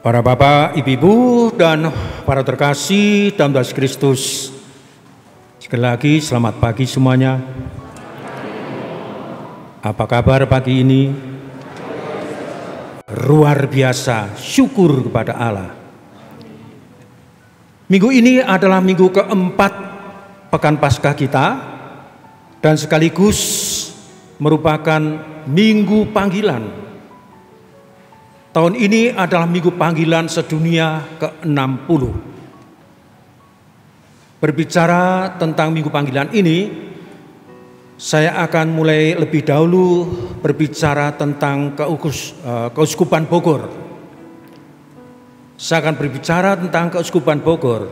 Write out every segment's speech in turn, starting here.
Para bapak, ibu-ibu, dan para terkasih dalam Yesus Kristus, sekali lagi selamat pagi semuanya. Apa kabar pagi ini? Luar biasa, syukur kepada Allah. Minggu ini adalah minggu keempat Pekan Paskah kita, dan sekaligus merupakan minggu panggilan. Tahun ini adalah minggu panggilan sedunia ke-60. Berbicara tentang minggu panggilan ini, saya akan mulai lebih dahulu berbicara tentang Keuskupan Bogor. Saya akan berbicara tentang Keuskupan Bogor.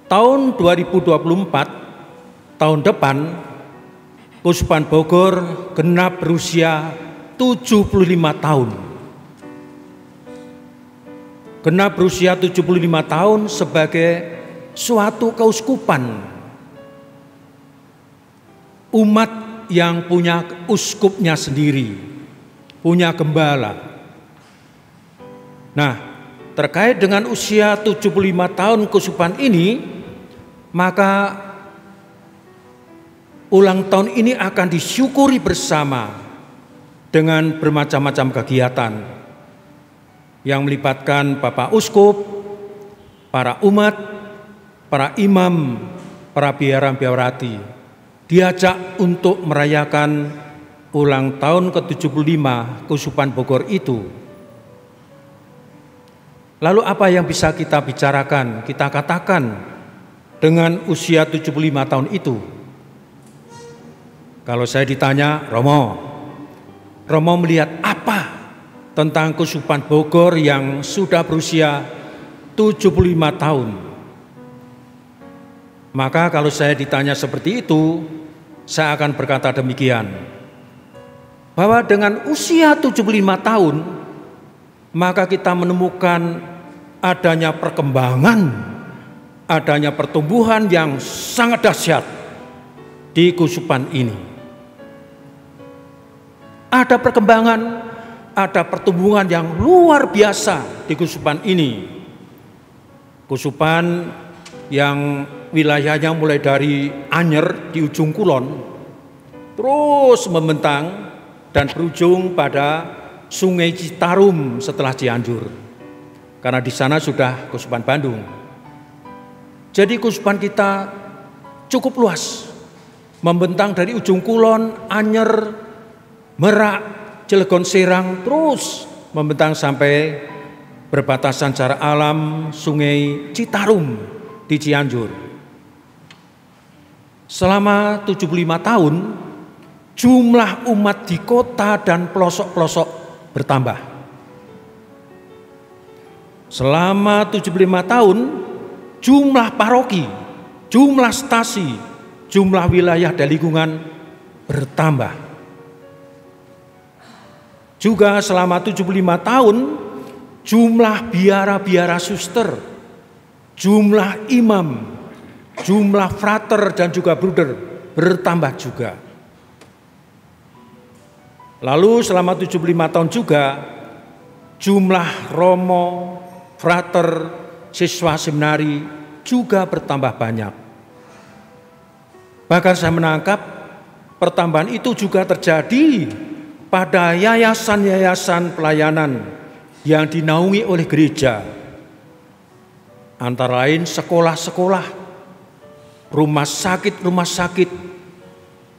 Tahun 2024, tahun depan, Keuskupan Bogor genap berusia 75 tahun. Genap berusia 75 tahun sebagai suatu keuskupan. Umat yang punya uskupnya sendiri, punya gembala. Nah, terkait dengan usia 75 tahun keuskupan ini, maka ulang tahun ini akan disyukuri bersama dengan bermacam-macam kegiatan yang melibatkan Bapak Uskup, para umat, para imam, para biara-biarati, diajak untuk merayakan ulang tahun ke-75 Keuskupan Bogor itu. Lalu apa yang bisa kita bicarakan, kita katakan dengan usia 75 tahun itu? Kalau saya ditanya, Romo melihat apa tentang Keuskupan Bogor yang sudah berusia 75 tahun? Maka kalau saya ditanya seperti itu, saya akan berkata demikian, bahwa dengan usia 75 tahun, maka kita menemukan adanya perkembangan, adanya pertumbuhan yang sangat dahsyat di keuskupan ini. Ada perkembangan, ada pertumbuhan yang luar biasa di keuskupan ini. Keuskupan yang wilayahnya mulai dari Anyer di ujung kulon, terus membentang dan berujung pada Sungai Citarum setelah Cianjur. Karena di sana sudah Keuskupan Bandung. Jadi keuskupan kita cukup luas, membentang dari ujung kulon, Anyer, Merak, Cilegon, Serang, terus membentang sampai berbatasan secara alam Sungai Citarum di Cianjur. Selama 75 tahun, jumlah umat di kota dan pelosok-pelosok bertambah. Selama 75 tahun, jumlah paroki, jumlah stasi, jumlah wilayah dan lingkungan bertambah. Juga selama 75 tahun, jumlah biara-biara suster, jumlah imam, jumlah frater dan juga bruder bertambah juga. Lalu selama 75 tahun juga, jumlah romo, frater, siswa seminari juga bertambah banyak. Bahkan saya menangkap pertambahan itu juga terjadi pada yayasan-yayasan pelayanan yang dinaungi oleh gereja, antara lain sekolah-sekolah, rumah sakit,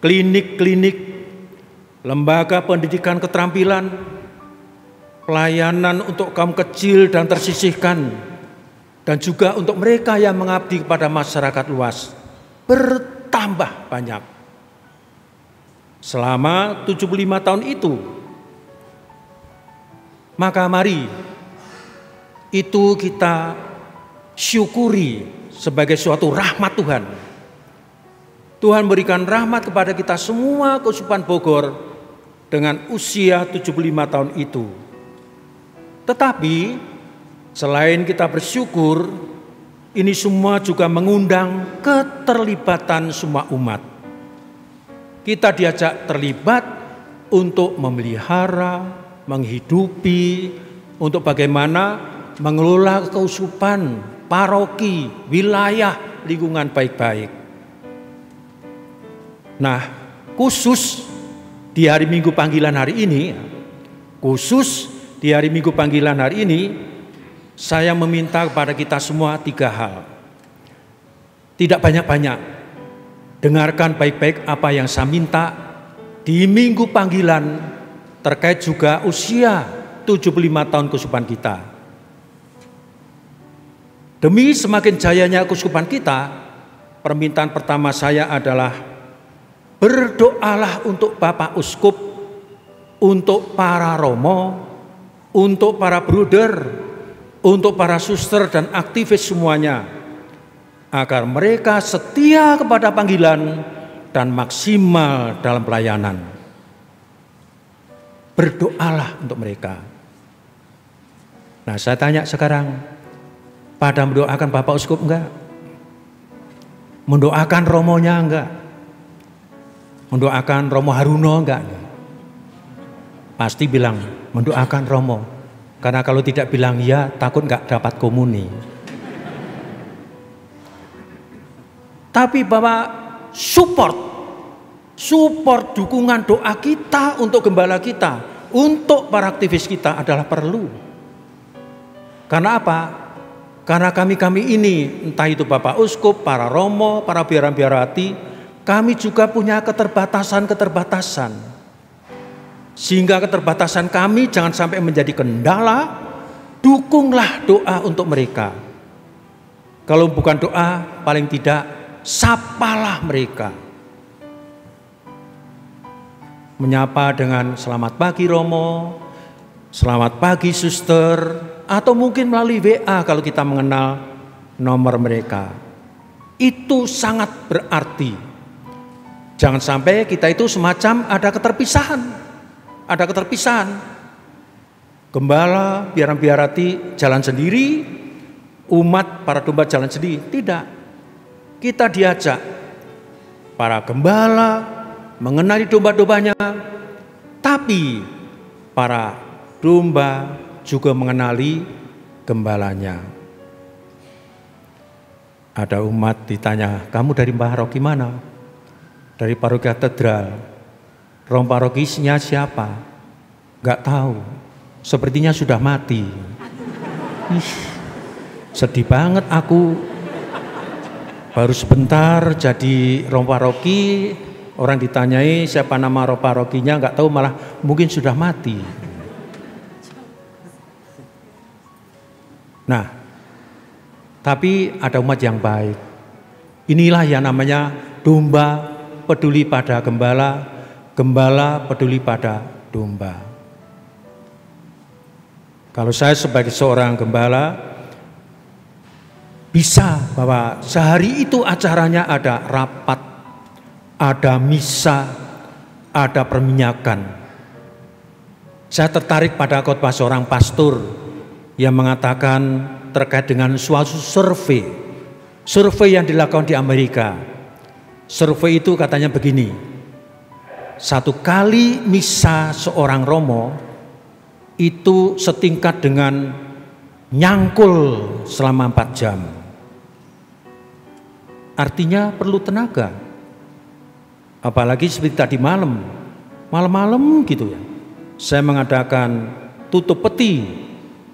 klinik-klinik, lembaga pendidikan keterampilan, pelayanan untuk kaum kecil dan tersisihkan, dan juga untuk mereka yang mengabdi kepada masyarakat luas, bertambah banyak. Selama 75 tahun itu, maka mari itu kita syukuri sebagai suatu rahmat Tuhan. Tuhan berikan rahmat kepada kita semua Keuskupan Bogor dengan usia 75 tahun itu. Tetapi selain kita bersyukur, ini semua juga mengundang keterlibatan semua umat. Kita diajak terlibat untuk memelihara, menghidupi, untuk bagaimana mengelola keuskupan, paroki, wilayah, lingkungan baik-baik. Nah, khusus di hari Minggu panggilan hari ini, saya meminta kepada kita semua 3 hal. Tidak banyak-banyak, dengarkan baik-baik apa yang saya minta di Minggu panggilan terkait juga usia 75 tahun keuskupan kita. Demi semakin jayanya keuskupan kita, permintaan pertama saya adalah berdoalah untuk Bapak Uskup, untuk para romo, untuk para bruder, untuk para suster dan aktivis semuanya, agar mereka setia kepada panggilan dan maksimal dalam pelayanan. Berdoalah untuk mereka. Nah, saya tanya sekarang, pada mendoakan Bapak Uskup enggak? Mendoakan romonya enggak? Mendoakan Romo Haruno enggak? Pasti bilang mendoakan romo. Karena kalau tidak bilang ya, takut enggak dapat komuni. Tapi Bapak support dukungan doa kita untuk gembala kita, untuk para aktivis kita adalah perlu. Karena apa? Karena kami ini, entah itu Bapak Uskup, para romo, para biaran-biarati, kami juga punya keterbatasan. Sehingga keterbatasan kami jangan sampai menjadi kendala. Dukunglah doa untuk mereka. Kalau bukan doa, paling tidak sapalah mereka. Menyapa dengan selamat pagi Romo, selamat pagi suster, atau mungkin melalui WA kalau kita mengenal nomor mereka. Itu sangat berarti. Jangan sampai kita itu semacam ada keterpisahan. Gembala, biaran-biarati jalan sendiri, umat para domba jalan sendiri. Tidak. Kita diajak para gembala mengenali domba-dombanya, tapi para domba juga mengenali gembalanya. Ada umat ditanya, kamu dari paroki mana? Dari paroki katedral. Romo parokisnya siapa? Gak tahu. Sepertinya sudah mati. Sedih banget aku. Baru sebentar jadi romo paroki, orang ditanyai siapa nama romo parokinya, gak tahu, malah mungkin sudah mati. Nah, tapi ada umat yang baik. Inilah yang namanya domba peduli pada gembala, gembala peduli pada domba. Kalau saya sebagai seorang gembala bisa bahwa sehari itu acaranya ada rapat, ada misa, ada perminyakan. Saya tertarik pada khotbah seorang pastor yang mengatakan terkait dengan suatu survei yang dilakukan di Amerika. Survei itu katanya begini, 1 kali misa seorang romo itu setingkat dengan nyangkul selama 4 jam. Artinya perlu tenaga. Apalagi seperti tadi malam gitu ya. Saya mengadakan tutup peti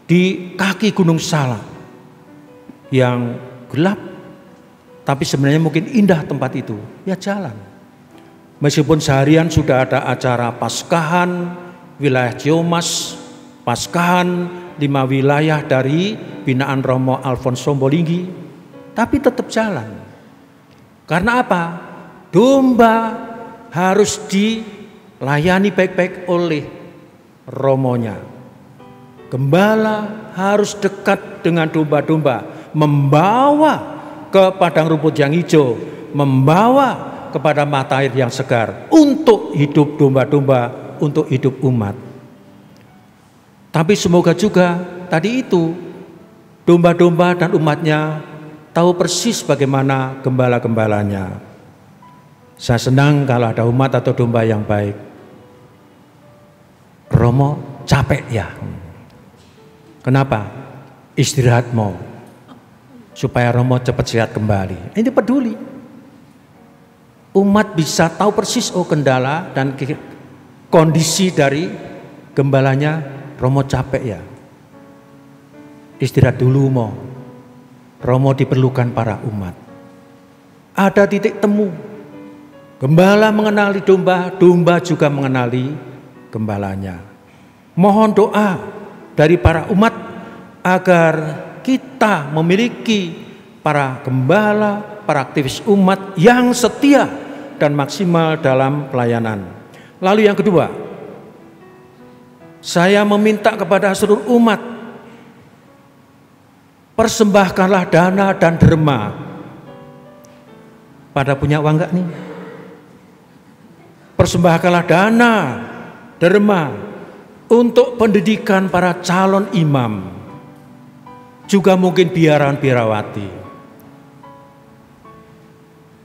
di kaki Gunung Salak yang gelap, tapi sebenarnya mungkin indah tempat itu. Ya jalan. Meskipun seharian sudah ada acara Paskahan wilayah Ciamas, Paskahan 5 wilayah dari binaan Romo Alfons Sombolinggi, tapi tetap jalan. Karena apa? Domba harus dilayani baik-baik oleh romonya. Gembala harus dekat dengan domba-domba, membawa ke padang rumput yang hijau, membawa kepada mata air yang segar untuk hidup domba-domba, untuk hidup umat. Tapi semoga juga tadi itu domba-domba dan umatnya tahu persis bagaimana gembala-gembalanya. Saya senang kalau ada umat atau domba yang baik. Romo capek ya. Kenapa? Istirahat mau. Supaya Romo cepat sehat kembali. Ini peduli. Umat bisa tahu persis kendala dan kondisi dari gembalanya. Romo capek ya. Istirahat dulu mau. Romo diperlukan para umat. Ada titik temu. Gembala mengenali domba, domba juga mengenali gembalanya. Mohon doa dari para umat agar kita memiliki para gembala, para aktivis umat yang setia dan maksimal dalam pelayanan. Lalu yang kedua, saya meminta kepada seluruh umat, persembahkanlah dana dan derma. Pada punya uang enggak nih? Persembahkanlah dana, derma untuk pendidikan para calon imam, juga mungkin biarawati.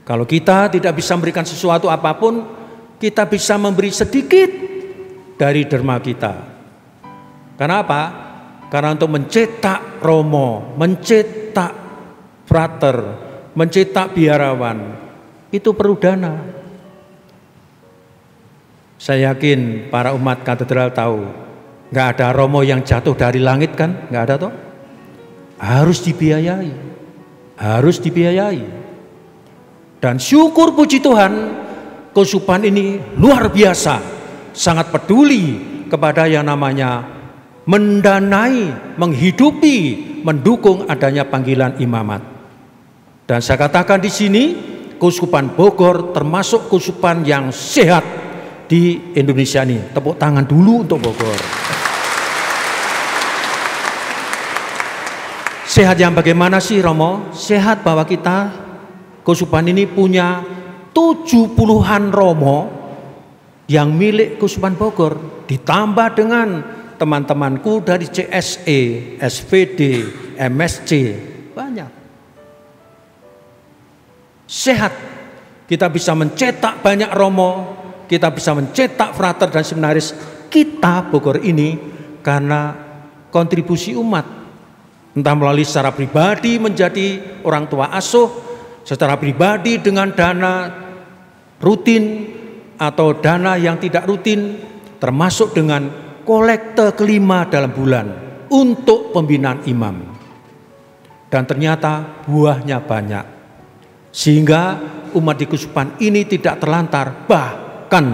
Kalau kita tidak bisa memberikan sesuatu apapun, kita bisa memberi sedikit dari derma kita. Karena apa? Karena untuk mencetak romo, mencetak frater, mencetak biarawan, itu perlu dana. Saya yakin para umat katedral tahu, nggak ada romo yang jatuh dari langit kan? Nggak ada toh? Harus dibiayai, harus dibiayai. Dan syukur puji Tuhan, Keuskupan ini luar biasa, sangat peduli kepada yang namanya mendanai, menghidupi, mendukung adanya panggilan imamat. Dan saya katakan di sini, Keuskupan Bogor termasuk keuskupan yang sehat di Indonesia ini. Tepuk tangan dulu untuk Bogor. Sehat yang bagaimana sih Romo? Sehat bahwa kita keuskupan ini punya 70-an romo yang milik Keuskupan Bogor, ditambah dengan teman-temanku dari CSE, SVD, MSC, banyak. Sehat, kita bisa mencetak banyak romo, kita bisa mencetak frater dan seminaris kita Bogor ini karena kontribusi umat. Entah melalui secara pribadi menjadi orang tua asuh, secara pribadi dengan dana rutin atau dana yang tidak rutin, termasuk dengan kolekte kelima dalam bulan untuk pembinaan imam. Dan ternyata buahnya banyak. Sehingga umat di Keuskupan ini tidak terlantar, bahkan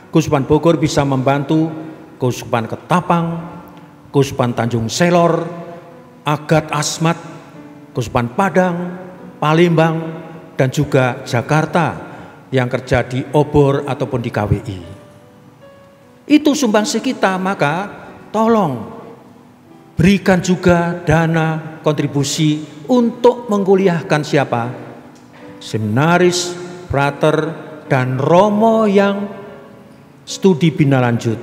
Keuskupan Bogor bisa membantu Keuskupan Ketapang, Keuskupan Tanjung Selor, Agat Asmat, Keuskupan Padang, Palembang, dan juga Jakarta yang kerja di Obor ataupun di KWI. Itu sumbangsi kita, maka tolong berikan juga dana kontribusi untuk mengkuliahkan siapa? Seminaris, frater, dan romo yang studi bina lanjut.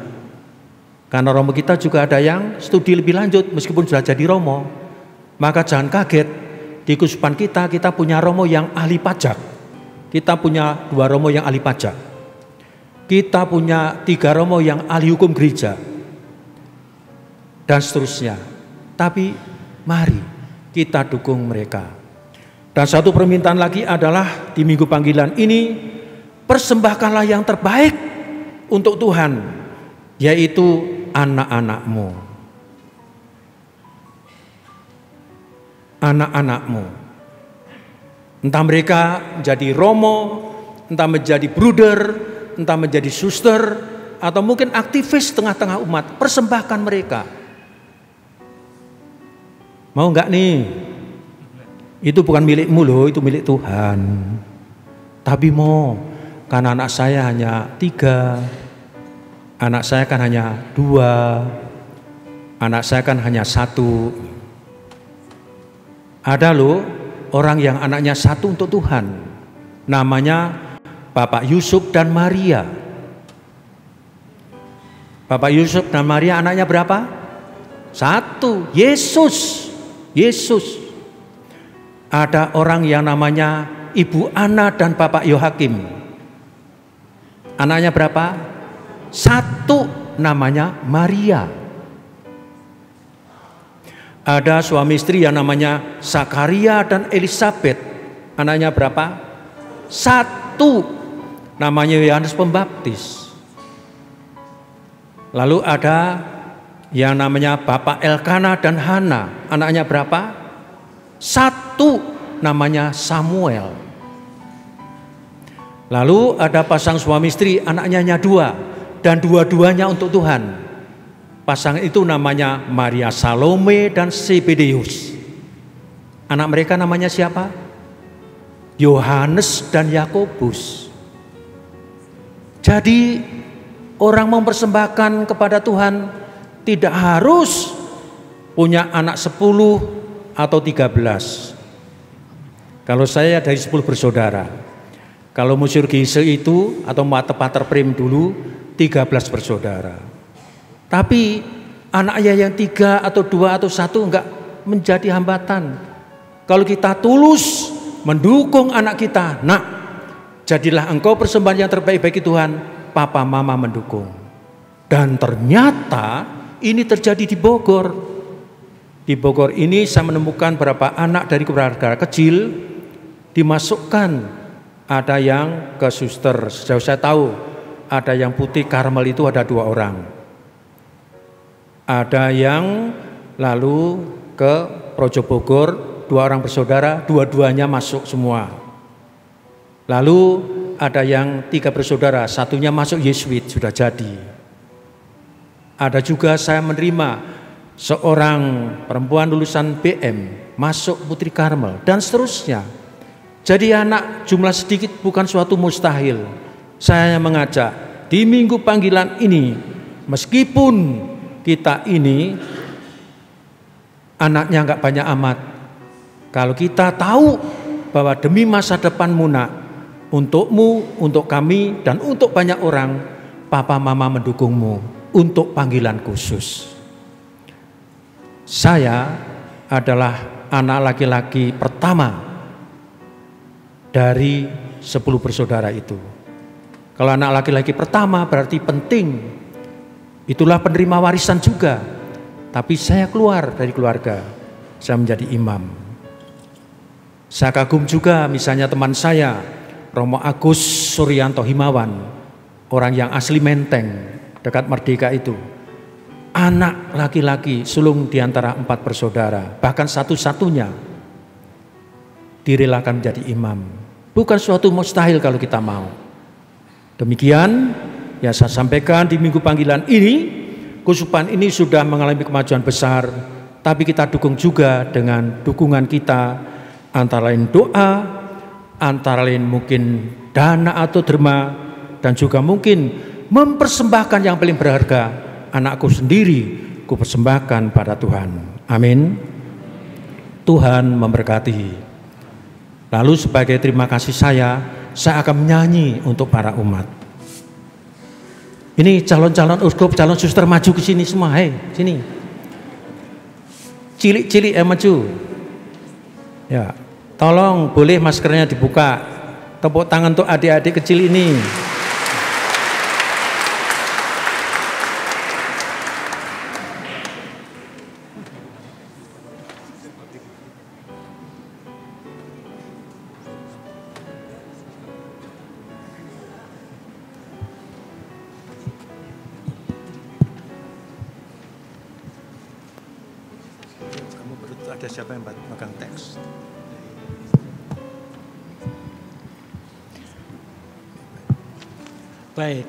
Karena romo kita juga ada yang studi lebih lanjut meskipun sudah jadi romo. Maka jangan kaget, di Keuskupan kita punya romo yang ahli pajak. Kita punya 2 romo yang ahli pajak. Kita punya 3 romo yang ahli hukum gereja. Dan seterusnya. Tapi mari kita dukung mereka. Dan satu permintaan lagi adalah di minggu panggilan ini, persembahkanlah yang terbaik untuk Tuhan, yaitu anak-anakmu. Anak-anakmu. Entah mereka menjadi romo, entah menjadi bruder, entah menjadi suster, atau mungkin aktivis tengah-tengah umat, persembahkan mereka. Mau enggak nih? Itu bukan milikmu loh, itu milik Tuhan. Tapi mau, karena anak saya hanya 3, anak saya kan hanya 2, anak saya kan hanya 1. Ada loh orang yang anaknya 1 untuk Tuhan. Namanya Bapak Yusuf dan Maria. Bapak Yusuf dan Maria anaknya berapa? 1, Yesus. Yesus. Ada orang yang namanya Ibu Ana dan Bapak Yohakim. Anaknya berapa? 1, namanya Maria. Ada suami istri yang namanya Zakaria dan Elisabet. Anaknya berapa? 1. Namanya Yohanes Pembaptis. Lalu ada yang namanya Bapak Elkana dan Hana. Anaknya berapa? 1. Namanya Samuel. Lalu ada pasang suami istri, anaknya hanya 2. Dan dua-duanya untuk Tuhan. Pasangan itu namanya Maria Salome dan Zebedeus. Anak mereka namanya siapa? Yohanes dan Yakobus. Jadi orang mempersembahkan kepada Tuhan tidak harus punya anak 10 atau 13. Kalau saya dari 10 bersaudara. Kalau Musyur Gise itu atau Pater Prim dulu 13 bersaudara. Tapi anaknya yang 3 atau 2 atau 1 enggak menjadi hambatan. Kalau kita tulus mendukung anak kita, nak, jadilah engkau persembahan yang terbaik bagi Tuhan, papa mama mendukung. Dan ternyata ini terjadi di Bogor. Di Bogor ini saya menemukan beberapa anak dari keluarga kecil dimasukkan. Ada yang ke suster, sejauh saya tahu ada yang putih Karmel itu ada 2 orang. Ada yang lalu ke Projo Bogor, 2 orang bersaudara, dua-duanya masuk semua. Lalu ada yang 3 bersaudara, satunya masuk Yesuit, sudah jadi. Ada juga saya menerima seorang perempuan lulusan BM masuk Putri Karmel dan seterusnya. Jadi anak jumlah sedikit bukan suatu mustahil. Saya mengajak di minggu panggilan ini, meskipun kita ini anaknya enggak banyak amat, kalau kita tahu bahwa demi masa depanmu nak, untukmu, untuk kami, dan untuk banyak orang, papa mama mendukungmu untuk panggilan khusus. Saya adalah anak laki-laki pertama dari 10 bersaudara itu. Kalau anak laki-laki pertama berarti penting. Itulah penerima warisan juga. Tapi saya keluar dari keluarga. Saya menjadi imam. Saya kagum juga misalnya teman saya, Romo Agus Suryanto Himawan. Orang yang asli Menteng, dekat Merdeka itu. Anak laki-laki sulung diantara 4 bersaudara. Bahkan satu-satunya direlakan menjadi imam. Bukan suatu mustahil kalau kita mau. Demikian yang saya sampaikan di minggu panggilan ini. Kusupan ini sudah mengalami kemajuan besar, tapi kita dukung juga dengan dukungan kita, antara lain doa, antara lain mungkin dana atau derma, dan juga mungkin mempersembahkan yang paling berharga, anakku sendiri ku persembahkan pada Tuhan. Amin. Tuhan memberkati. Lalu sebagai terima kasih saya akan menyanyi untuk para umat. Ini calon-calon uskup, calon suster maju ke sini semua, hei, sini. Cilik-cilik maju. Ya, tolong boleh maskernya dibuka. Tepuk tangan untuk adik-adik kecil ini. Ada siapa yang megang teks? Baik.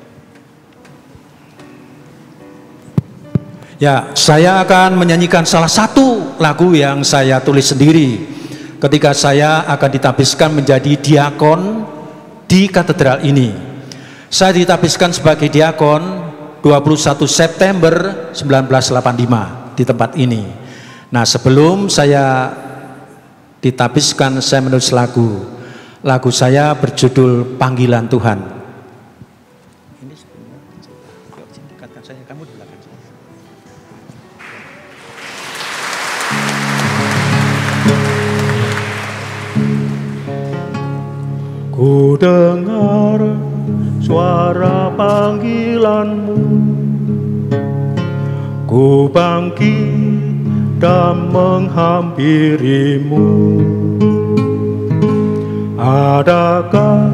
Ya, saya akan menyanyikan salah satu lagu yang saya tulis sendiri ketika saya akan ditabiskan menjadi diakon di katedral ini. Saya ditabiskan sebagai diakon 21 September 1985 di tempat ini. Nah, sebelum saya ditabiskan, saya menulis lagu. Lagu saya berjudul Panggilan Tuhan. Ini sebenarnya, dekatkan saya, kamu di belakang saya. Ku dengar suara panggilanmu, ku bangkit dan menghampirimu. Adakah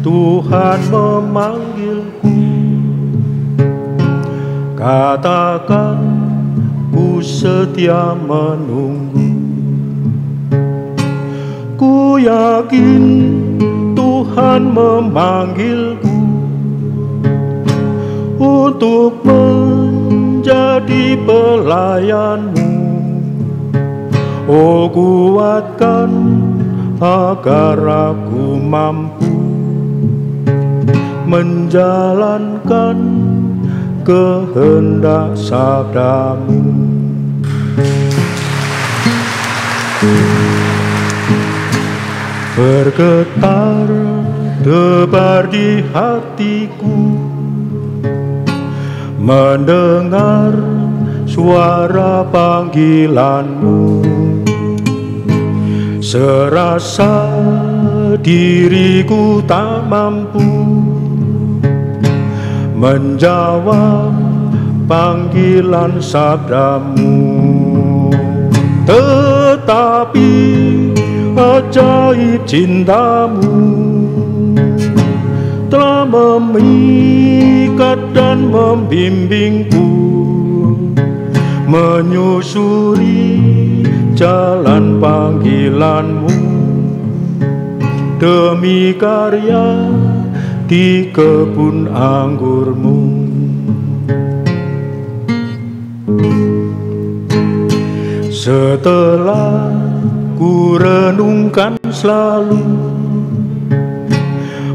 Tuhan memanggilku? Katakan, ku setia menunggu. Ku yakin Tuhan memanggilku untuk menjadi pelayanmu. Oh, kuatkan agar aku mampu menjalankan kehendak sabdamu. Bergetar debar di hatiku mendengar suara panggilanmu. Serasa diriku tak mampu menjawab panggilan sabdamu, tetapi ajaib cintamu telah memikat dan membimbingku menyusuri jalan panggilanmu demi karya di kebun anggurmu. Setelah ku renungkan selalu,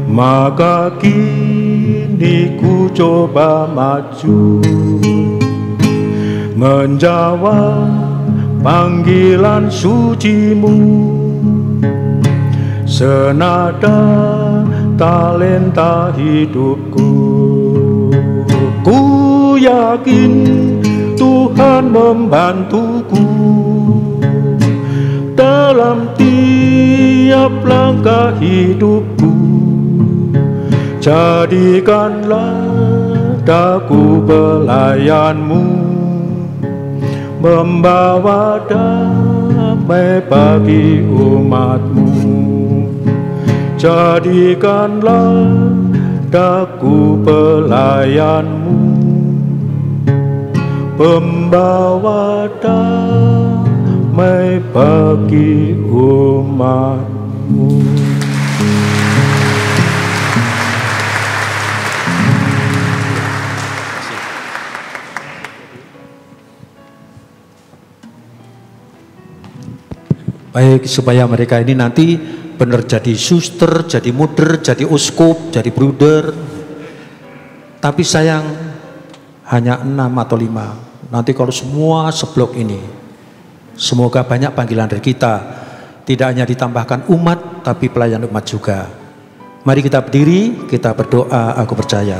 maka kini ku coba maju menjawab panggilan sucimu. Senada talenta hidupku, ku yakin Tuhan membantuku dalam tiap langkah hidupku. Jadikanlah daku pelayanmu, membawa damai bagi umatmu. Jadikanlah daku pelayanmu, pembawa damai bagi umatmu. Baik, supaya mereka ini nanti benar jadi suster, jadi muder, jadi uskup, jadi bruder. Tapi sayang hanya 6 atau 5. Nanti kalau semua seblok ini, semoga banyak panggilan dari kita. Tidak hanya ditambahkan umat, tapi pelayan umat juga. Mari kita berdiri, kita berdoa, aku percaya.